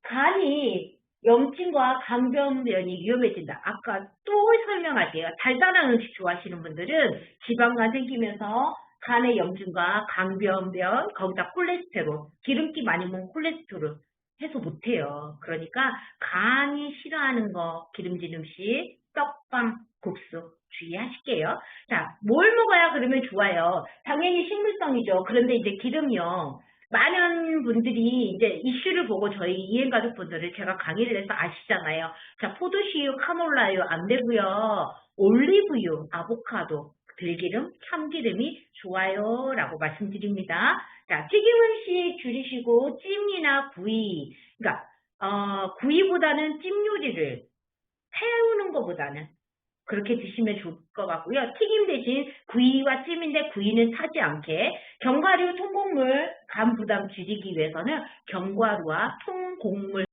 간이 염증과 강변면이 위험해진다. 아까 또 설명할게요. 달달한 음식 좋아하시는 분들은 지방간 생기면서 간의 염증과 강변면, 거기다 콜레스테롤, 기름기 많이 먹으면 콜레스테롤 해소 못해요. 그러니까 간이 싫어하는 거, 기름진 음식, 떡빵, 국수 주의하실게요. 자, 뭘 먹어야 그러면 좋아요? 당연히 식물성이죠. 그런데 이제 기름이요. 많은 분들이 이제 이슈를 보고 저희 이행가족분들을 제가 강의를 해서 아시잖아요. 자, 포도씨유, 카놀라유 안 되고요. 올리브유, 아보카도, 들기름, 참기름이 좋아요라고 말씀드립니다. 자, 튀김 음식 줄이시고 찜이나 구이, 그러니까 구이보다는 찜 요리를 태우는 것보다는 그렇게 드시면 좋을 것 같고요. 튀김 대신 구이와 찜인데 구이는 타지 않게 견과류, 통곡물 간 부담 줄이기 위해서는 견과류와 통곡물